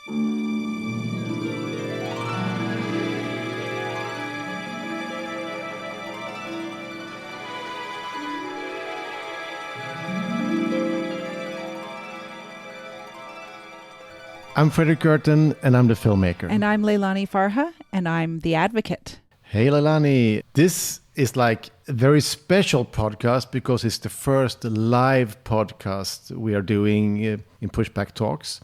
I'm Fredrik Gerten, and I'm the filmmaker. And I'm Leilani Farha, and I'm the advocate. Hey, Leilani. This is like a very special podcast because it's the first live podcast we are doing in Pushback Talks.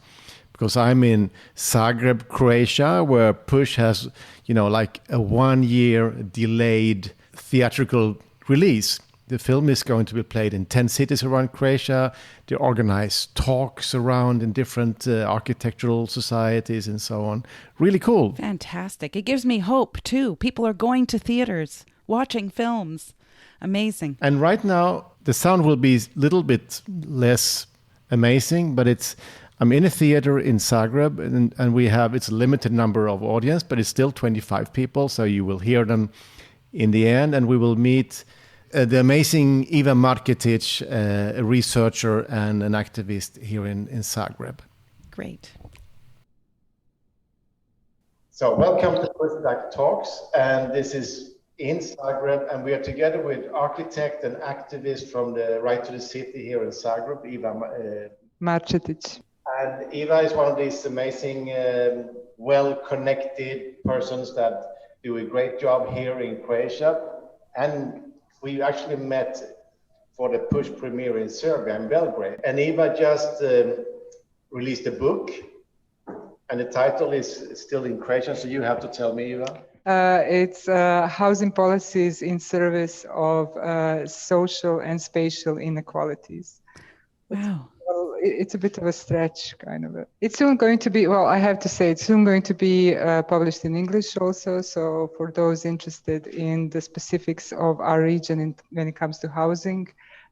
Because I'm in Zagreb, Croatia, where Push has, like a 1 year delayed theatrical release. The film is going to be played in 10 cities around Croatia. They organize talks around in different architectural societies and so on. Really cool. Fantastic. It gives me hope, too. People are going to theaters, watching films. Amazing. And right now, the sound will be a little bit less amazing, but I'm in a theater in Zagreb, and it's a limited number of audience, but it's still 25 people, so you will hear them in the end, and we will meet the amazing Iva Marčetić, a researcher and an activist here in Zagreb. Great. So welcome to Pushback Talks, and this is in Zagreb, and we are together with architect and activist from the Right to the City here in Zagreb, Iva Marčetić. And Iva is one of these amazing, well-connected persons that do a great job here in Croatia. And we actually met for the Push premiere in Serbia, in Belgrade. And Iva just released a book, and the title is still in Croatian, so you have to tell me, Iva. It's housing policies in service of social and spatial inequalities. Wow. It's a bit of a stretch, kind of. It's soon going to be, I have to say, it's soon going to be published in English also. So for those interested in the specifics of our region when it comes to housing,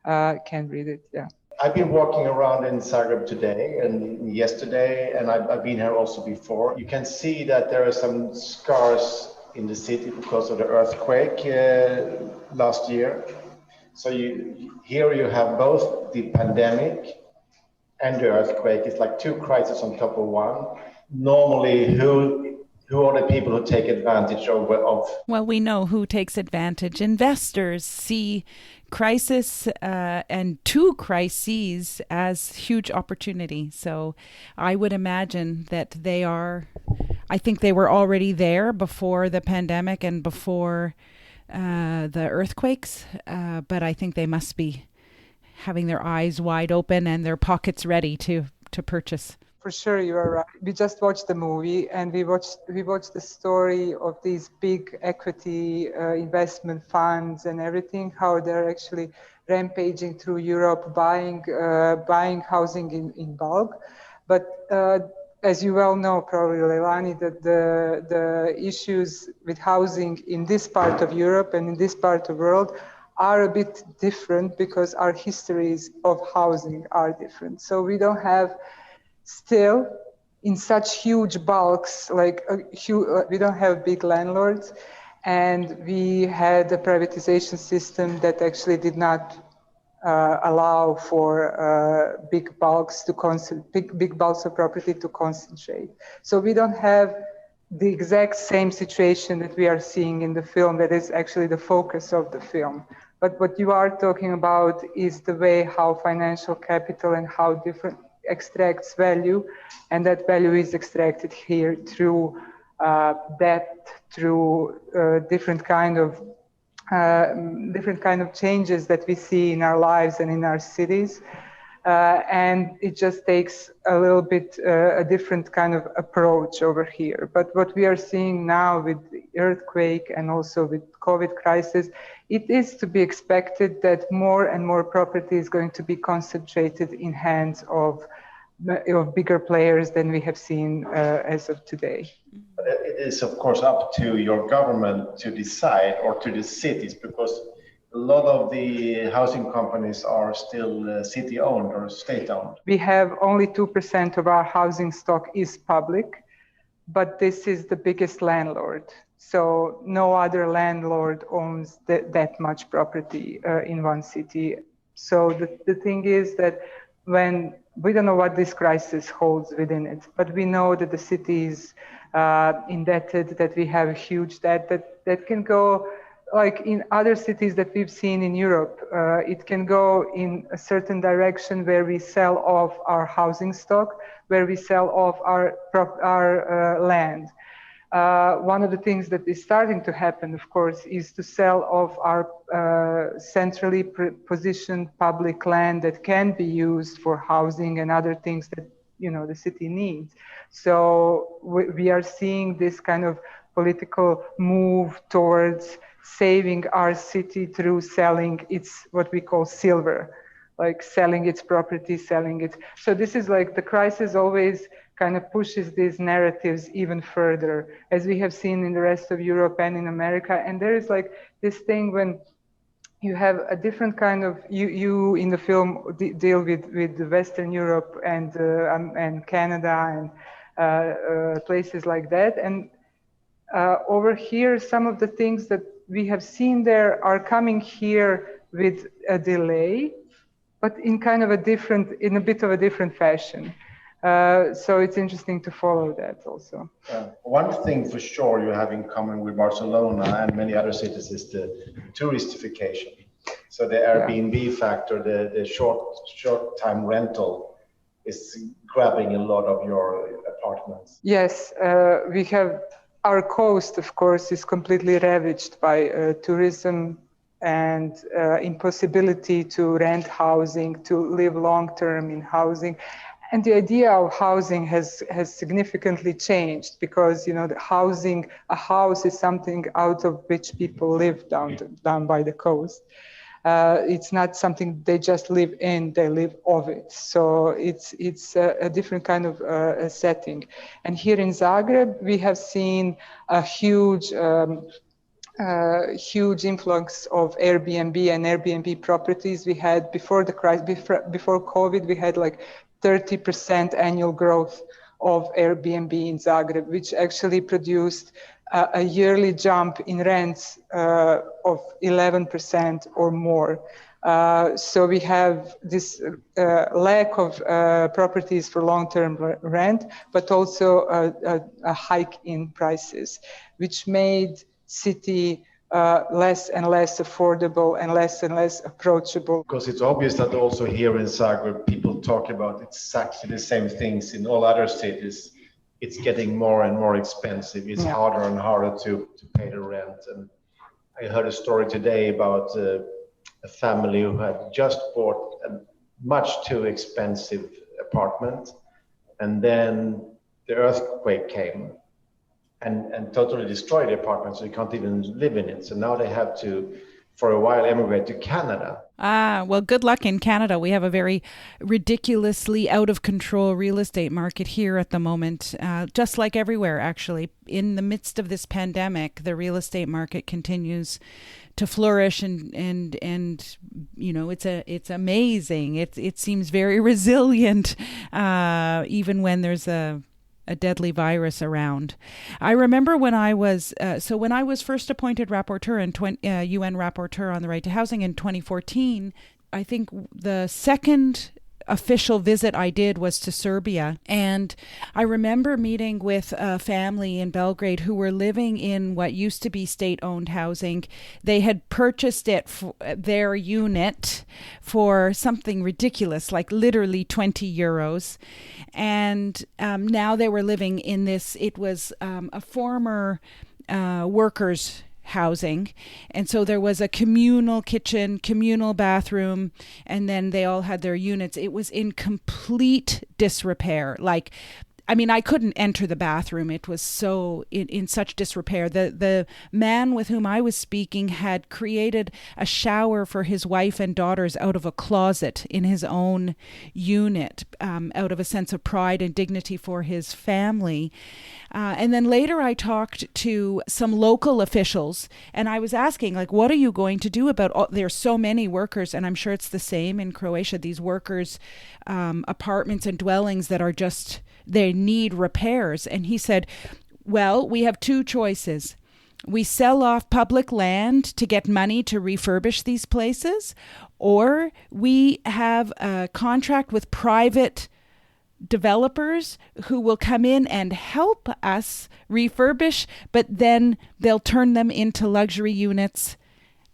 can read it, yeah. I've been walking around in Zagreb today and yesterday, and I've been here also before. You can see that there are some scars in the city because of the earthquake last year. So here you have both the pandemic and the earthquake. It's like two crises on top of one. Normally, who are the people who take advantage of? Well, we know who takes advantage. Investors see crisis and two crises as huge opportunity. So I would imagine that I think they were already there before the pandemic and before the earthquakes, but I think they must be having their eyes wide open and their pockets ready to purchase. For sure, you are right. We just watched the movie, and we watched the story of these big equity investment funds and everything, how they're actually rampaging through Europe, buying housing in bulk. But as you well know, probably, Leilani, that the issues with housing in this part of Europe and in this part of the world are a bit different because our histories of housing are different. So we don't have still in such huge bulks, we don't have big landlords, and we had a privatization system that actually did not allow for big bulks of property to concentrate. So we don't have the exact same situation that we are seeing in the film that is actually the focus of the film. But what you are talking about is the way how financial capital and how different extracts value, and that value is extracted here through debt, through different kind of changes that we see in our lives and in our cities. And it just takes a little bit a different kind of approach over here. But what we are seeing now with the earthquake and also with COVID crisis, it is to be expected that more and more property is going to be concentrated in hands of bigger players than we have seen as of today. It is, of course, up to your government to decide, or to the cities, because a lot of the housing companies are still city-owned or state-owned. We have only 2% of our housing stock is public, but this is the biggest landlord. So no other landlord owns that much property in one city. So the thing is that when we don't know what this crisis holds within it, but we know that the city is indebted, that we have a huge debt that can go, like in other cities that we've seen in Europe, it can go in a certain direction where we sell off our housing stock, where we sell off our land. One of the things that is starting to happen, of course, is to sell off our centrally positioned public land that can be used for housing and other things that, you know, the city needs. So we are seeing this kind of political move towards saving our city through selling its, what we call silver, like selling its property, selling it. So this is like the crisis always kind of pushes these narratives even further, as we have seen in the rest of Europe and in America. And there is like this thing when you have a different kind of, you in the film deal with Western Europe and Canada and places like that. And over here, some of the things that we have seen there are coming here with a delay, but in kind of a bit of a different fashion. So it's interesting to follow that also. One thing for sure you have in common with Barcelona and many other cities is the touristification. So the Airbnb factor, the short time rental is grabbing a lot of your apartments. Yes, we have our coast, of course, is completely ravaged by tourism and impossibility to rent housing, to live long-term in housing. And the idea of housing has significantly changed because, you know, a house is something out of which people live down by the coast. It's not something they just live in, they live of it. So it's a different kind of a setting. And here in Zagreb, we have seen a huge influx of Airbnb and Airbnb properties. We had before the crisis, before COVID, we had like 30% annual growth of Airbnb in Zagreb, which actually produced a yearly jump in rents of 11% or more. So we have this lack of properties for long-term rent, but also a hike in prices, which made city less and less affordable and less approachable. Because it's obvious that also here in Zagreb, people talk about exactly the same things in all other cities. It's getting more and more expensive. It's harder and harder to pay the rent. And I heard a story today about a family who had just bought a much too expensive apartment. And then the earthquake came and totally destroyed the apartment, so you can't even live in it. So now they have to, for a while, emigrate to Canada. Well, good luck in Canada. We have a very ridiculously out of control real estate market here at the moment, just like everywhere, actually. In the midst of this pandemic, the real estate market continues to flourish and you know, it's amazing. It seems very resilient, even when there's a deadly virus around. I remember when I was first appointed rapporteur and UN rapporteur on the right to housing in 2014, I think the second official visit I did was to Serbia. And I remember meeting with a family in Belgrade who were living in what used to be state-owned housing. They had purchased it, their unit, for something ridiculous, like literally 20 euros. And now they were living in this, it was a former workers' housing, and so there was a communal kitchen, communal bathroom, and then they all had their units. It was in complete disrepair. Like, I mean, I couldn't enter the bathroom. It was so in such disrepair. The man with whom I was speaking had created a shower for his wife and daughters out of a closet in his own unit, out of a sense of pride and dignity for his family. And then later I talked to some local officials, and I was asking, like, what are you going to do about there's so many workers, and I'm sure it's the same in Croatia, these workers' apartments and dwellings that are just, they need repairs. And he said, well, we have two choices. we sell off public land to get money to refurbish these places, or we have a contract with private developers who will come in and help us refurbish, but then they'll turn them into luxury units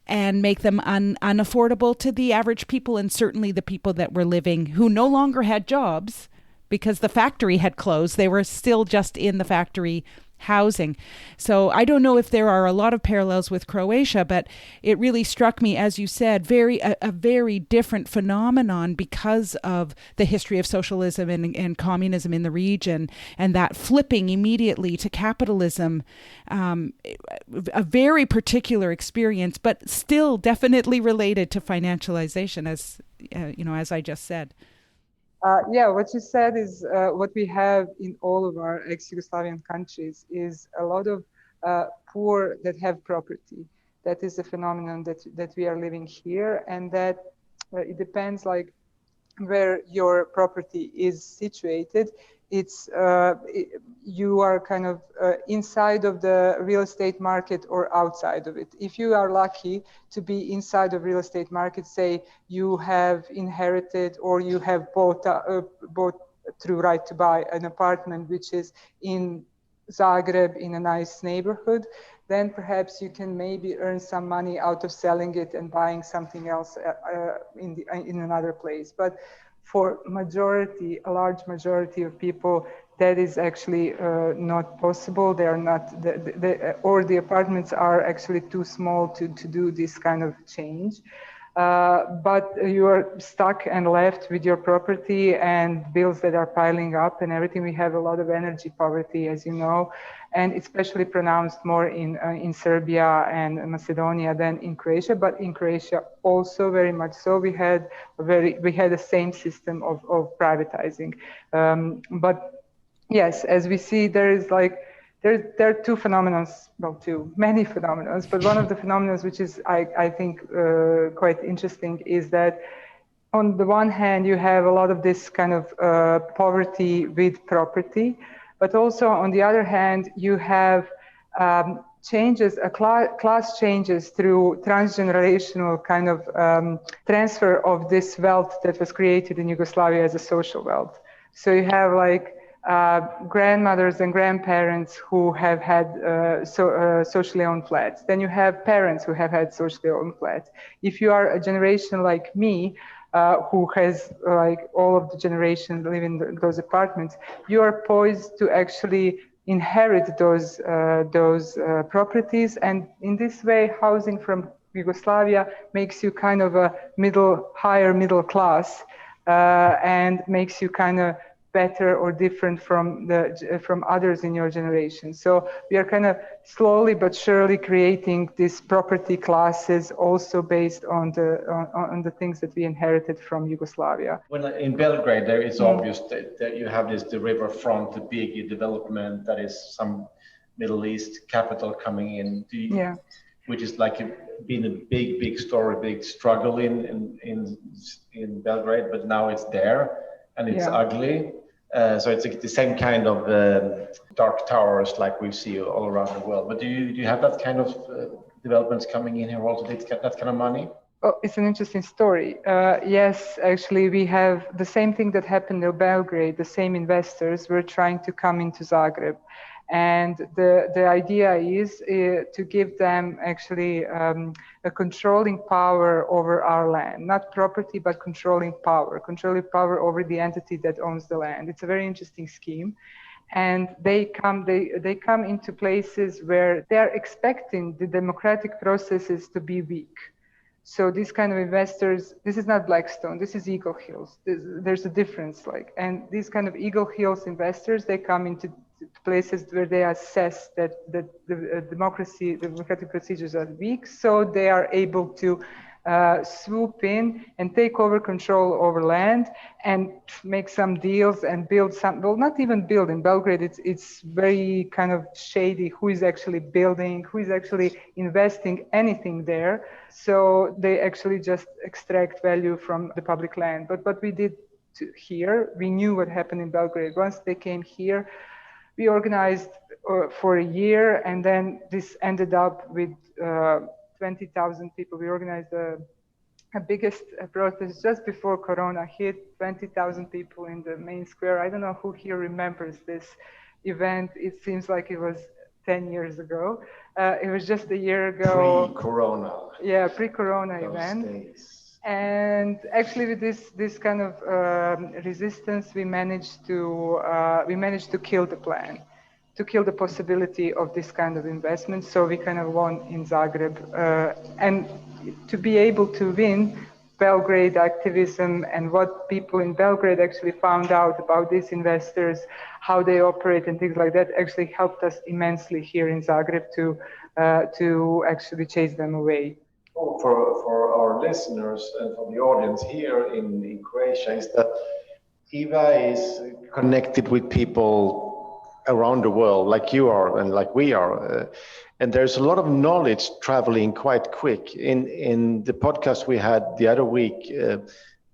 and make them unaffordable to the average people, and certainly the people that were living who no longer had jobs because the factory had closed. They were still just in the factory housing. So I don't know if there are a lot of parallels with Croatia, but it really struck me, as you said, a very different phenomenon because of the history of socialism and communism in the region, and that flipping immediately to capitalism, a very particular experience, but still definitely related to financialization, as as I just said. Yeah, what you said is what we have in all of our ex-Yugoslavian countries is a lot of poor that have property. That is a phenomenon that we are living here, and that it depends like where your property is situated. It's you are kind of inside of the real estate market or outside of it. If you are lucky to be inside of real estate market, say you have inherited or you have bought through right to buy an apartment which is in Zagreb in a nice neighborhood, then perhaps you can maybe earn some money out of selling it and buying something else in another place. But for a large majority of people, that is actually not possible. They are not, or the apartments are actually too small to do this kind of change. But you are stuck and left with your property and bills that are piling up and everything. We have a lot of energy poverty, as you know, and especially pronounced more in Serbia and Macedonia than in Croatia. But in Croatia also very much so. We had the same system of privatizing. But yes, as we see, there are two phenomena, many phenomena, but one of the phenomena which is, I think, quite interesting is that on the one hand, you have a lot of this kind of poverty with property, but also on the other hand, you have changes, class changes through transgenerational kind of transfer of this wealth that was created in Yugoslavia as a social wealth. So you have like grandmothers and grandparents who have had socially owned flats. Then you have parents who have had socially owned flats. If you are a generation like me, who has like all of the generation living in those apartments, you are poised to actually inherit those properties. And in this way, housing from Yugoslavia makes you kind of a higher middle class, and makes you kind of better or different from others in your generation. So we are kind of slowly but surely creating these property classes also based on the things that we inherited from Yugoslavia. When in Belgrade, there is obvious that you have the riverfront, the big development that is some Middle East capital coming in. Which is like been a big story, big struggle in Belgrade, but now it's there and it's ugly. So it's like the same kind of dark towers like we see all around the world. But do you have that kind of developments coming in here also? That kind of money? Oh, it's an interesting story. Yes, actually, we have the same thing that happened in Belgrade. The same investors were trying to come into Zagreb. And the idea is to give them actually a controlling power over our land, not property, but controlling power over the entity that owns the land. It's a very interesting scheme. And they come into places where they are expecting the democratic processes to be weak. So these kind of investors, this is not Blackstone, this is Eagle Hills. There's a difference, and these kind of Eagle Hills investors, they come into places where they assess that the democratic procedures are weak, so they are able to swoop in and take over control over land and make some deals and build some, well, not even build. In Belgrade, it's very kind of shady who is actually building, who is actually investing anything there. So they actually just extract value from the public land. But what we did here, we knew what happened in Belgrade. Once they came here, we organized for a year, and then this ended up with 20,000 people. We organized the biggest protest just before Corona hit, 20,000 people in the main square. I don't know who here remembers this event. It seems like it was 10 years ago. It was just a year ago. Pre-Corona. Yeah, pre-Corona event. Days. And actually, with this kind of resistance, we managed to kill the plan, to kill the possibility of this kind of investment. So we kind of won in Zagreb, and to be able to win, Belgrade activism and what people in Belgrade actually found out about these investors, how they operate and things like that, actually helped us immensely here in Zagreb to actually chase them away. For our listeners and for the audience here in Croatia, is that Iva is connected with people around the world, like you are and like we are. And there's a lot of knowledge traveling quite quick. In the podcast we had the other week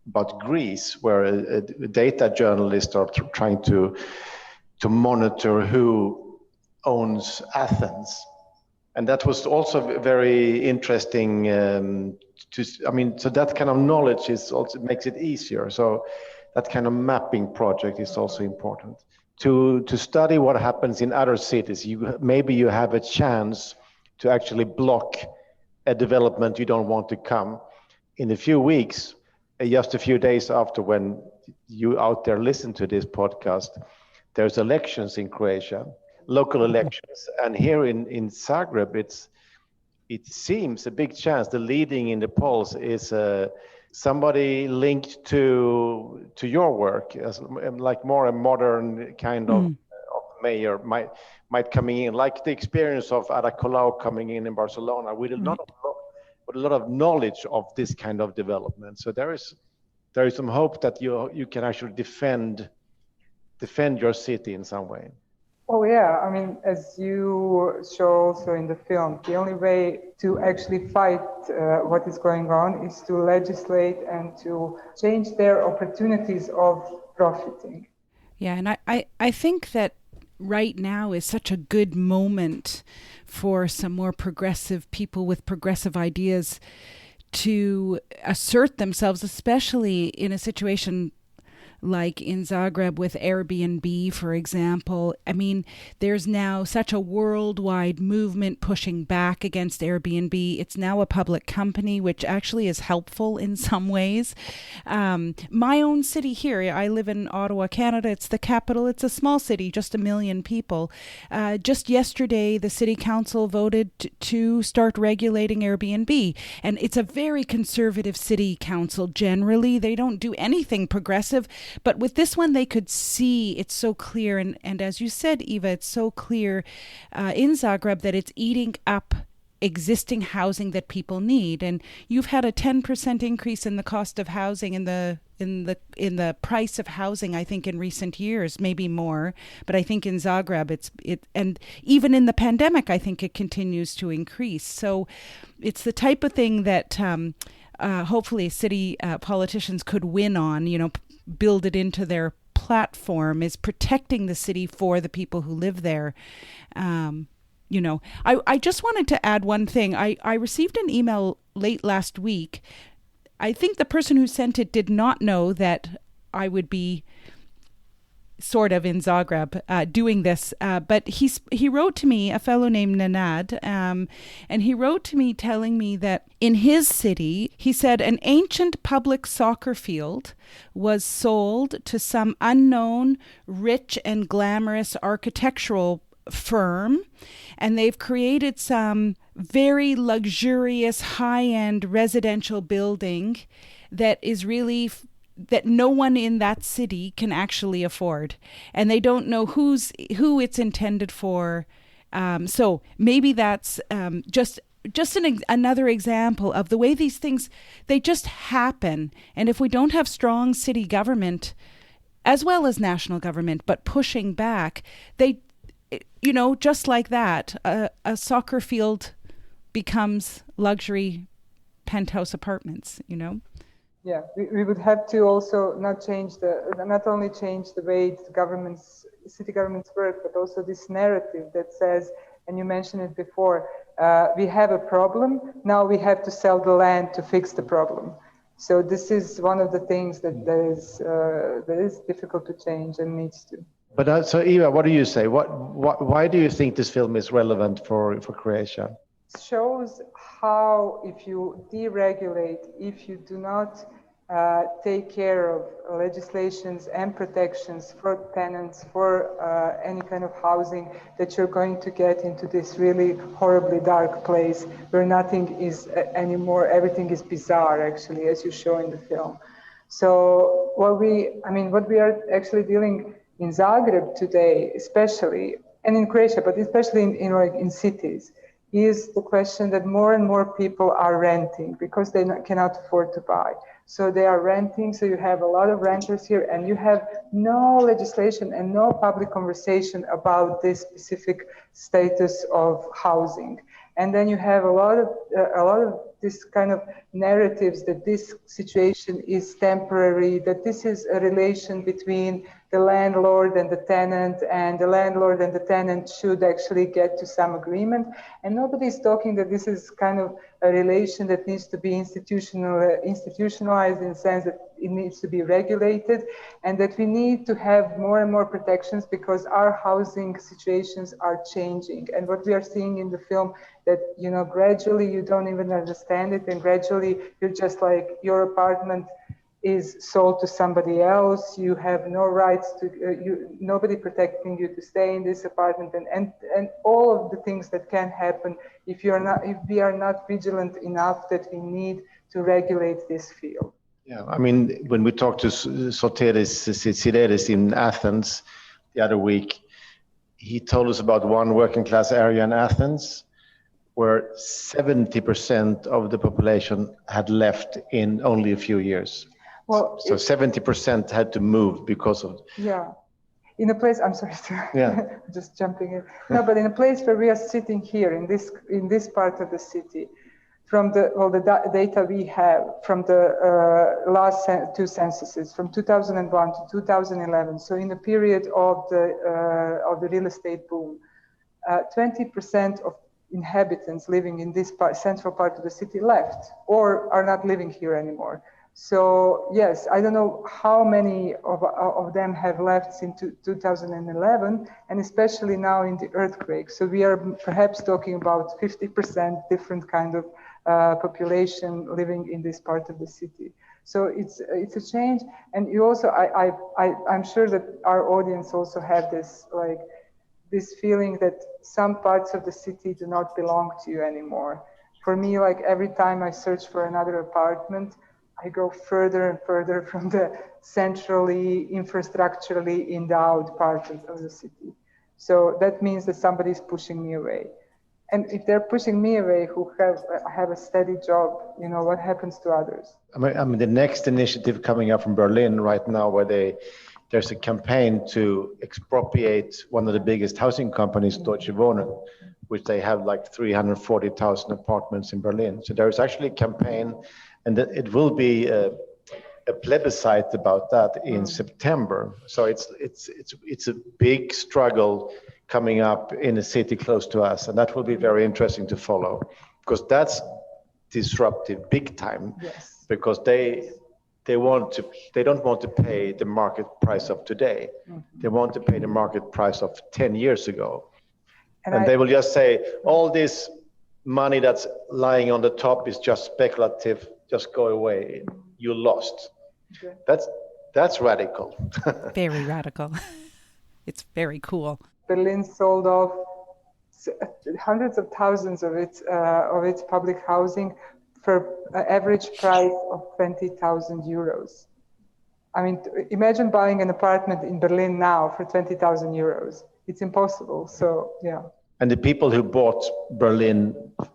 about Greece, where a data journalist are trying to monitor who owns Athens. And that was also very interesting. So that kind of knowledge is also makes it easier. So that kind of mapping project is also important. To study what happens in other cities, maybe you have a chance to actually block a development you don't want to come. In a few weeks, just a few days after when you out there listen to this podcast, there's elections in Croatia, local elections. And here in Zagreb, it seems a big chance. The leading in the polls is somebody linked to your work, as like more a modern kind of mayor might coming in, like the experience of Ada Colau coming in Barcelona with a lot of knowledge of this kind of development. So there is some hope that you can actually defend your city in some way. Oh yeah, I mean, as you show also in the film, the only way to actually fight what is going on is to legislate and to change their opportunities of profiting. Yeah, and I think that right now is such a good moment for some more progressive people with progressive ideas to assert themselves, especially in a situation like in Zagreb with Airbnb, for example. I mean, there's now such a worldwide movement pushing back against Airbnb. It's now a public company, which actually is helpful in some ways. My own city here, I live in Ottawa, Canada. It's the capital. It's a small city, just 1 million people. Just yesterday, the city council voted to start regulating Airbnb. And it's a very conservative city council generally. They don't do anything progressive. But with this one, they could see it's so clear. And as you said, Iva, it's so clear in Zagreb that it's eating up existing housing that people need. And you've had a 10% increase in the cost of housing in the price of housing, I think, in recent years, maybe more. But I think in Zagreb, and even in the pandemic, I think it continues to increase. So it's the type of thing that hopefully city politicians could win on, build it into their platform, is protecting the city for the people who live there. I just wanted to add one thing. I received an email late last week. I think the person who sent it did not know that I would be sort of in Zagreb doing this. But he wrote to me, a fellow named Nenad, and he wrote to me telling me that in his city, he said an ancient public soccer field was sold to some unknown, rich and glamorous architectural firm, and they've created some very luxurious, high-end residential building that is really that no one in that city can actually afford, and they don't know who it's intended for. So maybe that's just another example of the way these things, they just happen. And if we don't have strong city government as well as national government, but pushing back, they, just like that, a soccer field becomes luxury penthouse apartments, Yeah, we would have to also not only change the way city governments work, but also this narrative that says, and you mentioned it before, we have a problem, now we have to sell the land to fix the problem. So this is one of the things that is difficult to change and needs to. But so Iva, what do you say? Why do you think this film is relevant for Croatia? It shows how if you deregulate, if you do not take care of legislations and protections for tenants, for any kind of housing, that you're going to get into this really horribly dark place where nothing is anymore, everything is bizarre actually, as you show in the film. So what we are actually dealing in Zagreb today, especially, and in Croatia, but especially in cities, is the question that more and more people are renting because they cannot afford to buy. So they are renting, so you have a lot of renters here, and you have no legislation and no public conversation about this specific status of housing. And then you have a lot of this kind of narratives that this situation is temporary, that this is a relation between the landlord and the tenant, and the landlord and the tenant should actually get to some agreement. And nobody's talking that this is kind of a relation that needs to be institutionalized in the sense that it needs to be regulated, and that we need to have more and more protections because our housing situations are changing. And what we are seeing in the film, that gradually you don't even understand it, and gradually you're just like, your apartment is sold to somebody else, you have no rights to, nobody protecting you to stay in this apartment, and all of the things that can happen if we are not vigilant enough that we need to regulate this field. Yeah, I mean, when we talked to Soteris in Athens the other week, he told us about one working class area in Athens where 70% of the population had left in only a few years. Well, so 70% had to move because of... Yeah. In a place, I'm sorry, just jumping in. No, but in a place where we are sitting here in this part of the city, from the data we have from the last two censuses, from 2001 to 2011, so in the period of the real estate boom, 20% of inhabitants living in this central part of the city left or are not living here anymore. So yes, I don't know how many of them have left since 2011, and especially now in the earthquake. So we are perhaps talking about 50% different kind of population living in this part of the city. So it's a change, and you also I'm sure that our audience also have this feeling that some parts of the city do not belong to you anymore. For me, like every time I search for another apartment, I go further and further from the centrally, infrastructurally endowed part of the city. So that means that somebody is pushing me away. And if they're pushing me away, who have a steady job, what happens to others? I mean, the next initiative coming up from Berlin right now, where there's a campaign to expropriate one of the biggest housing companies, Deutsche Wohnen, which they have like 340,000 apartments in Berlin. So there is actually a campaign, and it will be a plebiscite about that in September. So it's a big struggle coming up in a city close to us, and that will be very interesting to follow, because that's disruptive big time. Yes. Because they don't want to pay the market price of today. Mm-hmm. They want to pay the market price of 10 years ago. And they will just say, all this money that's lying on the top is just speculative, just go away, you lost. Okay. That's radical. Very radical. It's very cool. Berlin sold off hundreds of thousands of its public housing for an average price of 20,000 euros. I mean, imagine buying an apartment in Berlin now for 20,000 euros. It's impossible. So, yeah. And the people who bought Berlin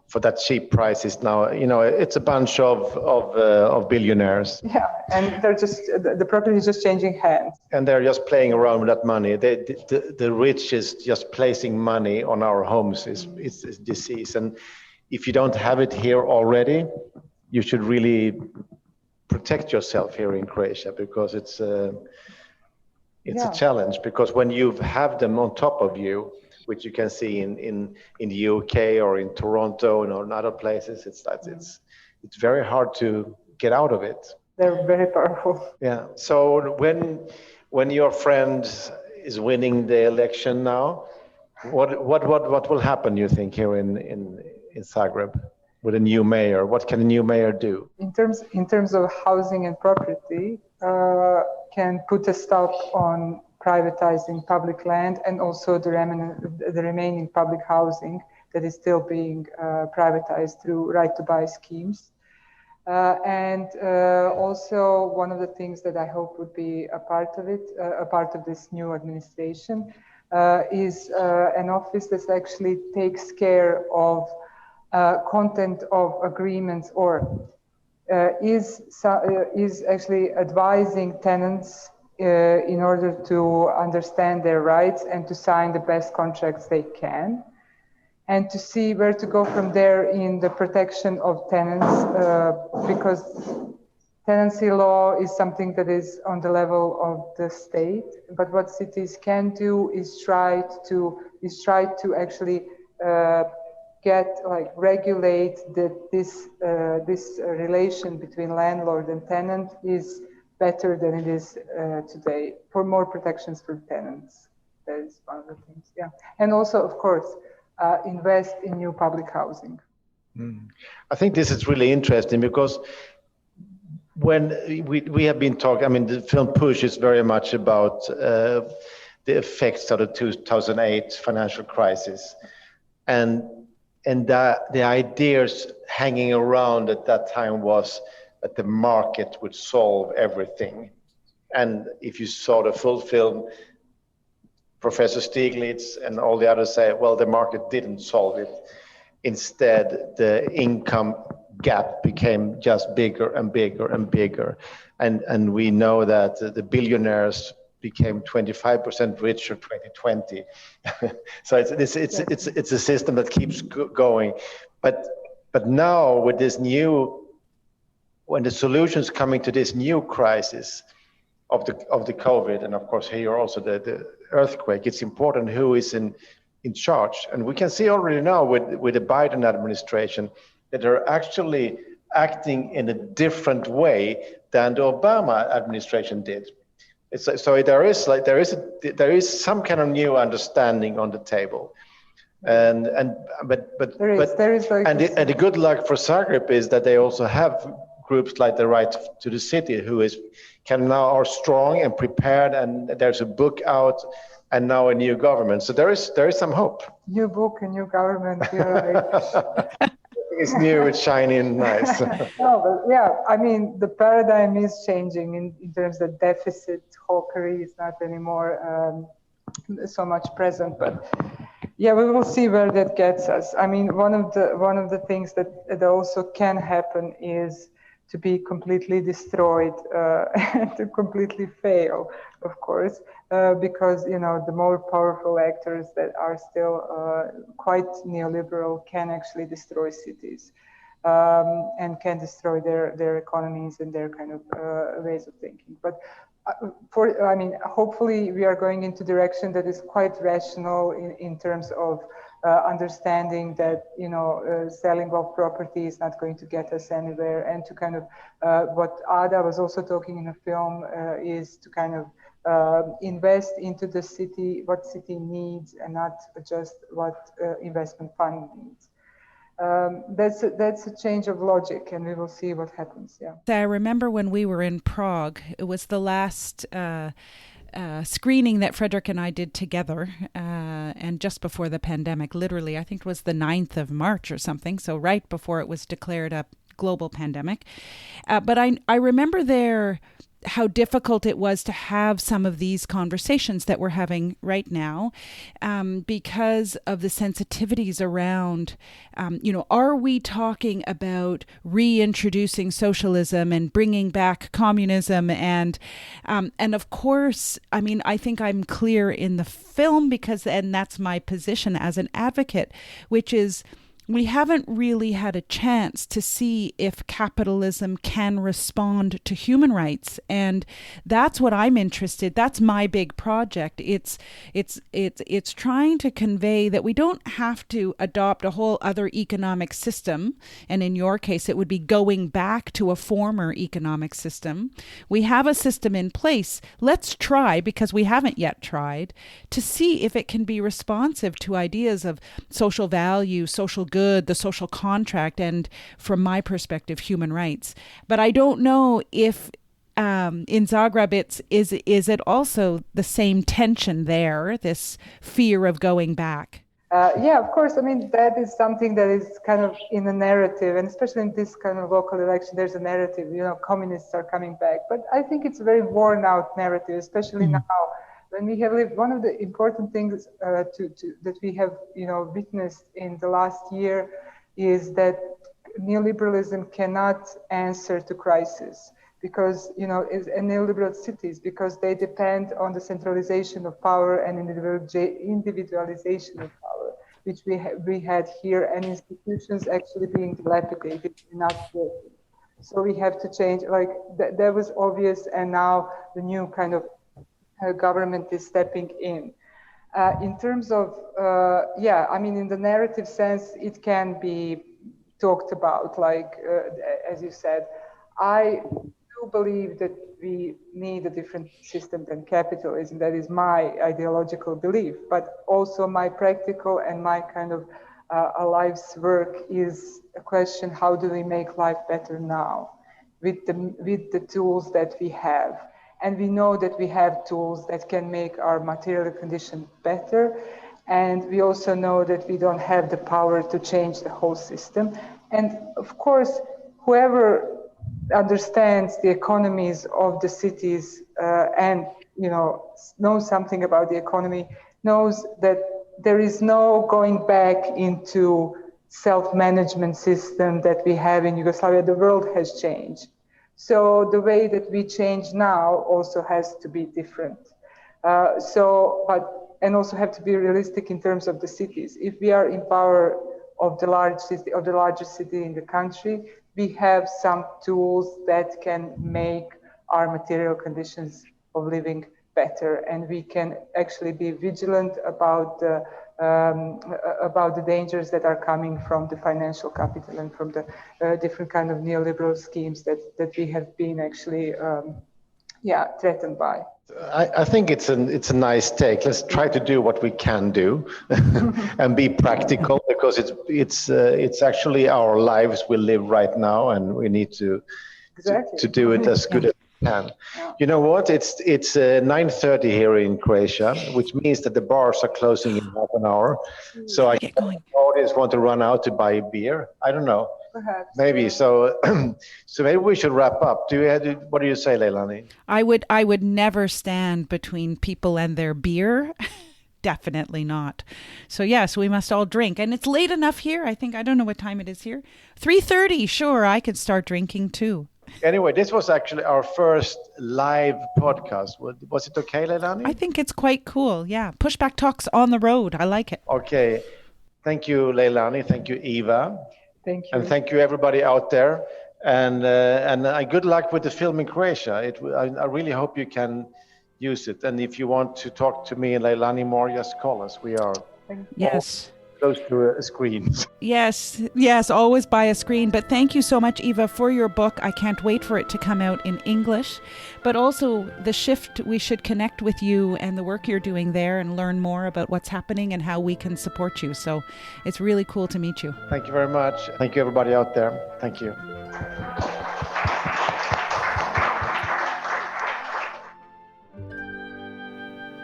for that cheap price is now, it's a bunch of billionaires. Yeah, and they're just, the property is just changing hands. And they're just playing around with that money. The rich is just placing money on our homes is disease. And if you don't have it here already, you should really protect yourself here in Croatia, because it's a challenge, because when you have them on top of you, which you can see in the UK or in Toronto and in other places, it's very hard to get out of it. They're very powerful. Yeah. So when your friend is winning the election now, what will happen, you think, here in Zagreb with a new mayor? What can a new mayor do? In terms of housing and property, can put a stop on privatizing public land and also the remaining public housing that is still being privatized through right-to-buy schemes. And also one of the things that I hope would be a part of it, a part of this new administration, is an office that actually takes care of content of agreements, or is actually advising tenants in order to understand their rights and to sign the best contracts they can, and to see where to go from there in the protection of tenants, because tenancy law is something that is on the level of the state. But what cities can do is try to actually regulate that this relation between landlord and tenant is better than it is today, for more protections for tenants. That is one of the things. Yeah, and also, of course, invest in new public housing. I think this is really interesting, because when we have been talking, I mean, the film Push is very much about the effects of the 2008 financial crisis, and the ideas hanging around at that time was that the market would solve everything. And if you saw the full film, Professor Stiglitz and all the others say, well, the market didn't solve it. Instead, the income gap became just bigger and bigger and bigger. And we know that the billionaires became 25% richer 2020. So it's a system that keeps going. But now with this when the solutions coming to this new crisis of the COVID, and of course here also the earthquake, it's important who is in charge. And we can see already now with the Biden administration that they're actually acting in a different way than the Obama administration did. So there is some kind of new understanding on the table. And the good luck for Zagreb is that they also have groups like the Right to the City, who are strong and prepared, and there's a book out, and now a new government. So there is some hope. New book, a new government. It's new, it's shiny and nice. No, but yeah, I mean, the paradigm is changing in terms of deficit hawkery is not anymore so much present, but yeah, we will see where that gets us. I mean, one of the things that also can happen is to be completely destroyed and to completely fail, of course, because the more powerful actors that are still quite neoliberal can actually destroy cities and can destroy their economies and their kind of ways of thinking. But hopefully we are going into direction that is quite rational in terms of understanding that selling off property is not going to get us anywhere, and to kind of what Ada was also talking in the film is to kind of invest into the city, what city needs, and not just what investment fund needs. That's a change of logic, and we will see what happens. Yeah. I remember when we were in Prague, it was the last screening that Fredrik and I did together, and just before the pandemic, literally, I think it was the 9th of March or something, so right before it was declared a global pandemic. But I remember there how difficult it was to have some of these conversations that we're having right now, because of the sensitivities around, are we talking about reintroducing socialism and bringing back communism? And of course, I mean, I think I'm clear in the film and that's my position as an advocate, which is, we haven't really had a chance to see if capitalism can respond to human rights. And that's what I'm interested. That's my big project. It's trying to convey that we don't have to adopt a whole other economic system. And in your case, it would be going back to a former economic system. We have a system in place. Let's try, because we haven't yet tried, to see if it can be responsive to ideas of social value, social good, the social contract, and from my perspective, human rights. But I don't know if in Zagreb is it also the same tension there, this fear of going back? Yeah, of course. I mean, that is something that is kind of in the narrative, and especially in this kind of local election, there's a narrative, communists are coming back. But I think it's a very worn out narrative, especially now when we have lived. One of the important things that we have, witnessed in the last year is that neoliberalism cannot answer to crisis, because in neoliberal cities, because they depend on the centralization of power and individualization of power, which we had here, and institutions actually being dilapidated and not working. So we have to change. Like that was obvious, and now the new kind of government is stepping in. In terms of, in the narrative sense, it can be talked about, as you said. I do believe that we need a different system than capitalism. That is my ideological belief, but also my practical and my kind of a life's work is a question: how do we make life better now with the tools that we have? And we know that we have tools that can make our material condition better. And we also know that we don't have the power to change the whole system. And of course, whoever understands the economies of the cities and knows something about the economy knows that there is no going back into self-management system that we have in Yugoslavia. The world has changed. So the way that we change now also has to be different. And also have to be realistic in terms of the cities. If we are in power of the largest city in the country, we have some tools that can make our material conditions of living better, and we can actually be vigilant about the dangers that are coming from the financial capital and from the different kind of neoliberal schemes that we have been actually threatened by. I think it's a nice take. Let's try to do what we can do and be practical, because it's actually our lives we live right now, and we need to do it as good as we can. You know what? It's 9:30 here in Croatia, which means that the bars are closing in half an hour. So I think the audience want to run out to buy a beer. I don't know. Perhaps. Maybe so. So maybe we should wrap up. What do you say, Leilani? I would never stand between people and their beer. Definitely not. So yes, we must all drink, and it's late enough here. I don't know what time it is here. 3:30. Sure, I could start drinking too. Anyway, this was actually our first live podcast. Was it okay, Leilani? I think it's quite cool. Yeah, Pushback Talks on the road. I like it. Okay, thank you, Leilani. Thank you, Iva. Thank you. And thank you, everybody out there. And good luck with the film in Croatia. I really hope you can use it. And if you want to talk to me and Leilani more, just call us. We are close to a screen. Yes, always buy a screen. But thank you so much, Iva, for your book. I can't wait for it to come out in English. But also the shift, we should connect with you and the work you're doing there and learn more about what's happening and how we can support you. So it's really cool to meet you. Thank you very much. Thank you, everybody out there. Thank you.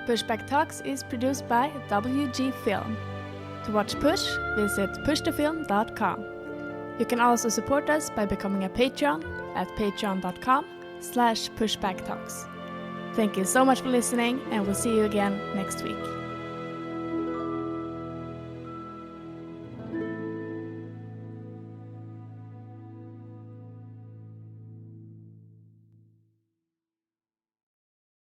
Pushback Talks is produced by WG Film. To watch Push, visit pushthefilm.com. You can also support us by becoming a Patreon at patreon.com/pushbacktalks. Thank you so much for listening, and we'll see you again next week.